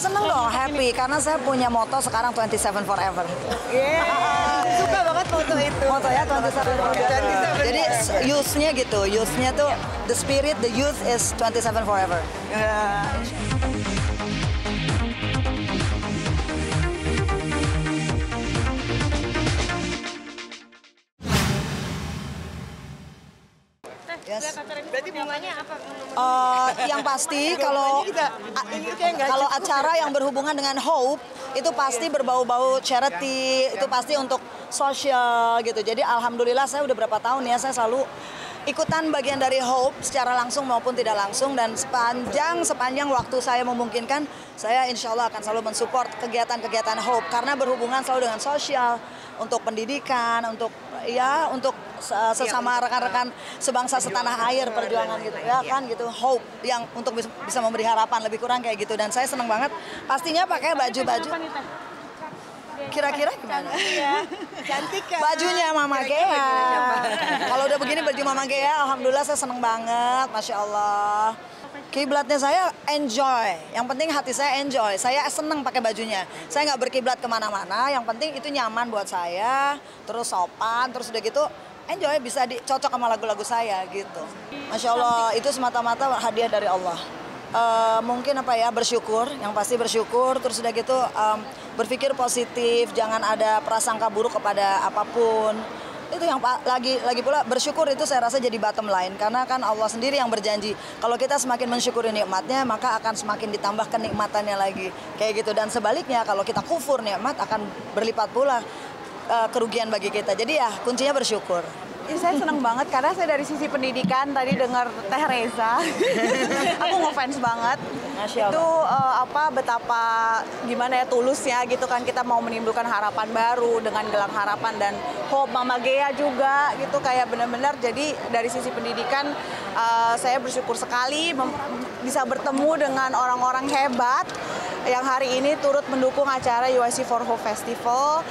seneng dong, happy karena saya punya moto sekarang 27 forever. Suka banget foto itu. Moto ya 27 forever. Jadi youth-nya gitu, youth-nya tuh the spirit, the youth is 27 forever. Yes. Berarti bunganya apa? Yang pasti kalau acara yang berhubungan dengan hope itu pasti berbau-bau charity, itu pasti untuk sosial gitu. Jadi alhamdulillah saya udah berapa tahun ya saya selalu ikutan bagian dari hope secara langsung maupun tidak langsung, dan sepanjang waktu saya memungkinkan saya insya Allah akan selalu mensupport kegiatan-kegiatan hope karena berhubungan selalu dengan sosial, untuk pendidikan, untuk sesama rekan-rekan sebangsa setanah air perjuangan gitu ya kan gitu, hope yang untuk bisa memberi harapan, lebih kurang kayak gitu. Dan saya senang banget pastinya pakai baju-baju kira-kira gimana? Cantik kan? Bajunya Mama Gea. Kalau udah begini baju Mama Gea, alhamdulillah saya seneng banget, Masya Allah. Kiblatnya saya enjoy, yang penting hati saya enjoy. Saya seneng pakai bajunya. Saya nggak berkiblat kemana-mana, yang penting itu nyaman buat saya, terus sopan, terus udah gitu enjoy, bisa dicocok sama lagu-lagu saya gitu. Masya Allah, itu semata-mata hadiah dari Allah. Mungkin bersyukur, yang pasti bersyukur, terus udah gitu berpikir positif, jangan ada prasangka buruk kepada apapun. Itu yang lagi pula bersyukur itu saya rasa jadi bottom line, karena kan Allah sendiri yang berjanji kalau kita semakin mensyukuri nikmatnya maka akan semakin ditambah kenikmatannya lagi kayak gitu. Dan sebaliknya kalau kita kufur nikmat akan berlipat pula kerugian bagi kita. Jadi ya kuncinya bersyukur. Saya seneng banget karena saya dari sisi pendidikan tadi dengar Teh Reza, aku ngefans banget. Itu betapa gimana ya tulusnya gitu kan, kita mau menimbulkan harapan baru dengan gelang harapan dan hope. Mama Gea juga gitu, kayak benar-benar. Jadi dari sisi pendidikan saya bersyukur sekali bisa bertemu dengan orang-orang hebat yang hari ini turut mendukung acara UIC for Hope Festival.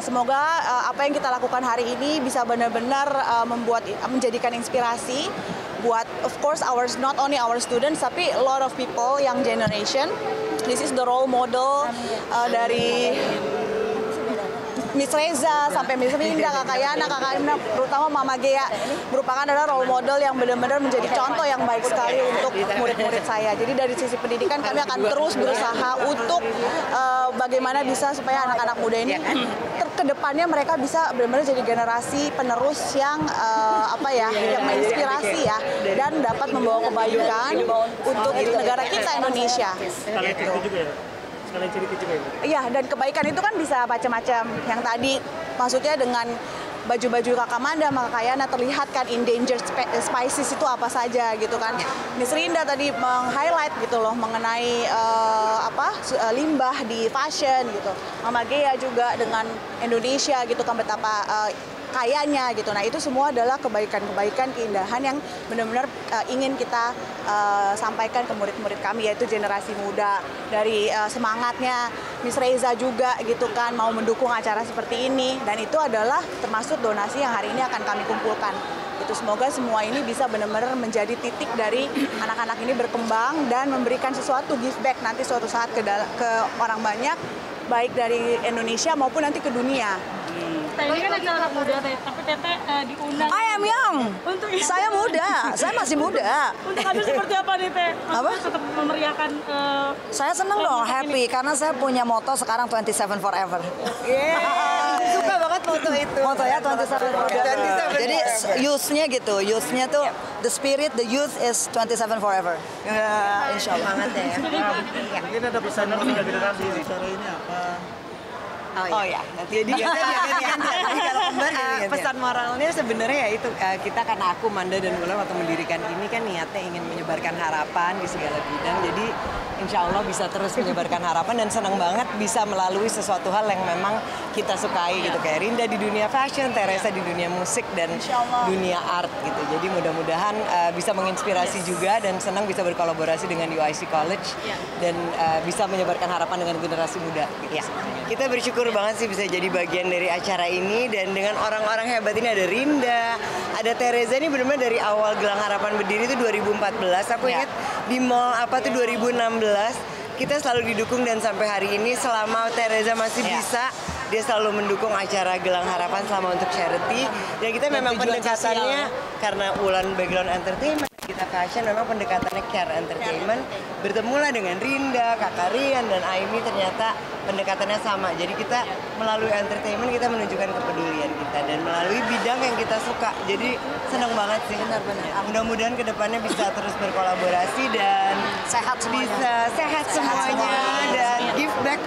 Semoga apa yang kita lakukan hari ini bisa benar-benar menjadikan inspirasi buat, of course, not only our students, tapi a lot of people, young generation. This is the role model dari Miss Reza sampai Miss Rinda, Kakak Yana, terutama Mama Gea merupakan adalah role model yang benar-benar menjadi contoh yang baik sekali untuk murid-murid saya. Jadi dari sisi pendidikan kami akan terus berusaha untuk bagaimana bisa supaya anak-anak muda ini ke depannya mereka bisa benar-benar jadi generasi penerus yang yang menginspirasi ya, dan dapat membawa kebaikan untuk negara kita Indonesia. Iya, dan kebaikan itu kan bisa macam-macam. Yang tadi maksudnya dengan baju-baju Kakak Manda sama Kakak Yana terlihat kan endangered species itu apa saja gitu kan. Miss Rinda tadi meng-highlight gitu loh mengenai limbah di fashion gitu. Mama Gea juga dengan Indonesia gitu kan, betapa kayanya gitu. Nah itu semua adalah kebaikan-kebaikan, keindahan yang benar-benar ingin kita sampaikan ke murid-murid kami, yaitu generasi muda. Dari semangatnya Miss Reza juga gitu kan mau mendukung acara seperti ini, dan itu adalah termasuk donasi yang hari ini akan kami kumpulkan. Itu semoga semua ini bisa benar-benar menjadi titik dari anak-anak ini berkembang dan memberikan sesuatu, give back nanti suatu saat ke orang banyak, baik dari Indonesia maupun nanti ke dunia. Ini kan acara anak muda, tapi Teteh diundang. I am young. Saya muda, saya masih muda. Untuk Anda seperti apa nih Teh? Tetap memeriahkan. Saya seneng dong, happy karena saya punya moto sekarang 27 forever. Suka banget foto itu. Moto ya 27 forever. Jadi youth-nya gitu, youth-nya tuh the spirit, the youth is 27 forever. Insya Allah. Banget ya. Mungkin ada pesan untuk generasi di acara ini apa? Oh ya, jadi kalau kembar pesan moralnya sebenarnya ya itu, kita karena aku, Manda dan Wulan waktu mendirikan ini kan niatnya ingin menyebarkan harapan di segala bidang. Jadi insya Allah bisa terus menyebarkan harapan, dan senang banget bisa melalui sesuatu hal yang memang kita sukai gitu, kayak Rinda di dunia fashion, Teresa di dunia musik dan dunia art gitu. Jadi mudah-mudahan bisa menginspirasi juga, dan senang bisa berkolaborasi dengan UIC College dan bisa menyebarkan harapan dengan generasi muda gitu. Kita bersyukur banget sih bisa jadi bagian dari acara ini, dan dengan orang-orang hebat ini ada Rinda, ada Teresa. Ini benar-benar dari awal Gelang Harapan berdiri itu 2014. Aku ingat di mall 2016. kita selalu didukung dan sampai hari ini selama Tereza masih bisa, dia selalu mendukung acara Gelang Harapan selama untuk charity. Dan kita memang pendekatannya karena Wulan background entertainment, kita fashion, memang pendekatannya care entertainment. Bertemulah dengan Rinda, Kakak Rian, dan Aimi, ternyata pendekatannya sama. Jadi kita melalui entertainment kita menunjukkan kepedulian kita dan melalui bidang yang kita suka. Jadi senang banget sih. Benar-benar. Mudah-mudahan kedepannya bisa terus berkolaborasi dan Sehat semuanya. bisa sehat semuanya dan give back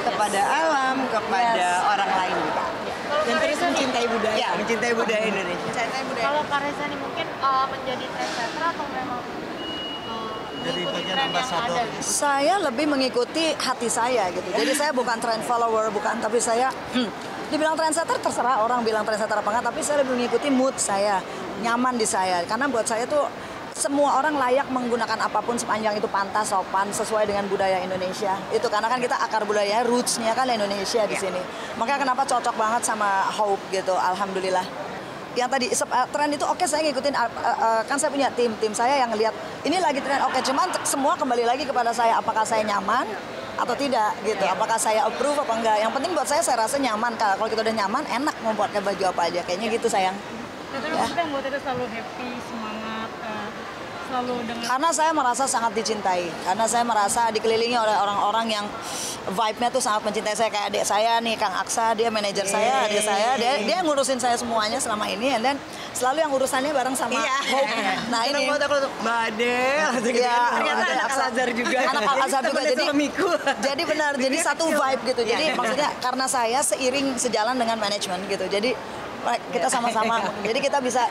kepada alam, kepada orang lain juga. Dan terus mencintai budaya. Ya, mencintai budaya Indonesia. Kalau Kak Reza nih mungkin menjadi trendsetter atau memang Jadi mengikuti bagian tren yang ambasador. ada? Saya lebih mengikuti hati saya gitu. Jadi saya bukan trend follower, bukan, tapi saya dibilang trendsetter terserah orang bilang trendsetter apa enggak, tapi saya lebih mengikuti mood saya, nyaman di saya. Karena buat saya tuh semua orang layak menggunakan apapun sepanjang itu pantas, sopan, sesuai dengan budaya Indonesia. Itu karena kan kita akar budaya, roots-nya kan Indonesia di sini. Makanya kenapa cocok banget sama Hope gitu, alhamdulillah. Yang tadi tren itu oke, saya ngikutin, kan saya punya tim saya yang ngelihat ini lagi tren, oke, cuman semua kembali lagi kepada saya, apakah saya nyaman atau tidak gitu, apakah saya approve apa enggak. Yang penting buat saya rasa nyaman. Kalau kita udah nyaman, enak mau pakai baju apa aja, kayaknya gitu sayang. Tapi maksudnya yang buat itu selalu happy, semangat, selalu dengan Karena saya merasa sangat dicintai, karena saya merasa dikelilingi oleh orang-orang yang vibe-nya tuh sangat mencintai saya. Kayak adik saya nih, Kang Aksa, dia manajer saya, adik saya, dia ngurusin saya semuanya selama ini, and then selalu yang urusannya bareng sama Hope. Nah ini, Mbak Adel, Iya, ternyata Adel anak Aksa. Al-Azhar juga. Anak Al-Azhar juga, Temennya jadi suamiku. jadi benar, jadi satu vibe gitu. Jadi maksudnya karena saya seiring sejalan dengan manajemen gitu. Jadi kita sama-sama. Jadi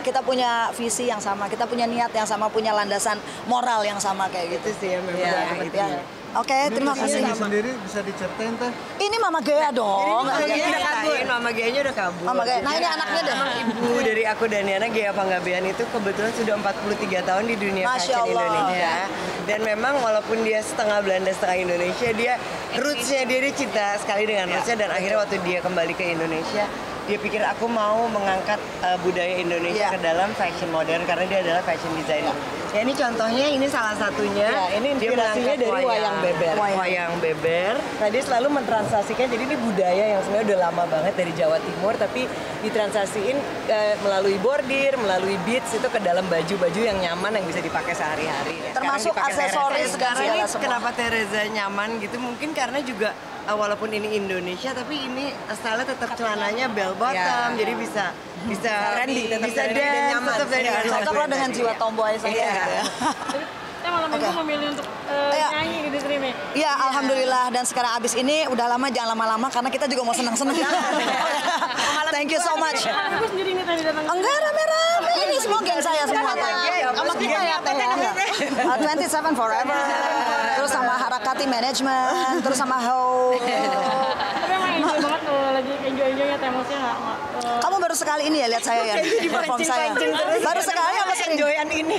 kita punya visi yang sama, kita punya niat yang sama, punya landasan moral yang sama kayak gitu. Itu sih ya memang. Ya, itu. ya. Oke, terima kasih. Ini sendiri bisa diceritain teh. Ini Mama Gea dong. Mama Gea udah kabur. Mama Gea-nya udah kabur. Mama Gea. Nah ini anaknya deh. Ibu dari aku dan Yana, Gea Panggabean, itu kebetulan sudah 43 tahun di dunia Masya fashion Allah. Indonesia. Dan memang walaupun dia setengah Belanda, setengah Indonesia, dia roots-nya dia cinta sekali dengan roots-nya. Dan akhirnya waktu dia kembali ke Indonesia, dia pikir aku mau mengangkat budaya Indonesia ke dalam fashion modern karena dia adalah fashion designer. Ya ini contohnya, ini salah satunya. Ya, ini dia inspirasinya mengangkat dari wayang beber. Wayang beber. Nah, dia selalu mentranslasikan, jadi ini budaya yang sebenarnya udah lama banget dari Jawa Timur, tapi ditranslasiin melalui bordir, melalui beads itu ke dalam baju-baju yang nyaman yang bisa dipakai sehari-hari. Termasuk aksesoris dan Sekarang ini segala semua. kenapa Tereza nyaman gitu? Mungkin karena juga walaupun ini Indonesia, tapi ini style tetap celananya bell bottom, jadi bisa Trendy, tetap bisa trendy dan dance, nyaman. tetap trendy dan Cocoklah dengan jiwa tomboy saya. Iya. Gitu ya. saya malam minggu memilih untuk Iya. nyanyi di sini. Iya, alhamdulillah. Dan sekarang abis ini udah lama, jangan lama-lama karena kita juga mau senang-senang. Thank you so much. Aku sendiri nih tadi datang. Enggak, rame-rame. Ini semua geng saya semua. Sama kita ya, Teh. 27 Forever. Terus sama Harakati Management. Terus sama Ho. Tapi emang enjoy banget kalau lagi enjoy-enjoynya, emosinya nggak. Kamu baru sekali ini ya lihat saya ya perform saya. Baru sekali apa sering? Enjoyan ini.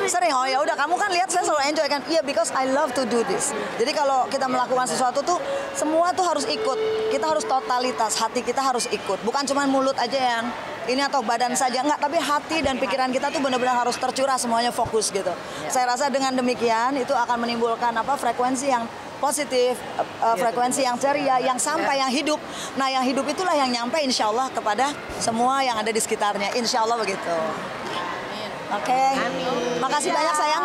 Sering. Oh ya udah, kamu kan lihat saya selalu enjoy kan? Iya, because I love to do this. Jadi kalau kita melakukan sesuatu tuh semua tuh harus ikut. Kita harus totalitas, hati kita harus ikut. Bukan cuma mulut aja yang ini atau badan saja, enggak, tapi hati dan pikiran kita tuh benar-benar harus tercurah, semuanya fokus gitu. Saya rasa dengan demikian itu akan menimbulkan frekuensi yang positif, frekuensi yang ceria, yang sampai, yang hidup. Nah, yang hidup itulah yang nyampe insya Allah kepada semua yang ada di sekitarnya. Insya Allah begitu. Oke. Makasih banyak sayang.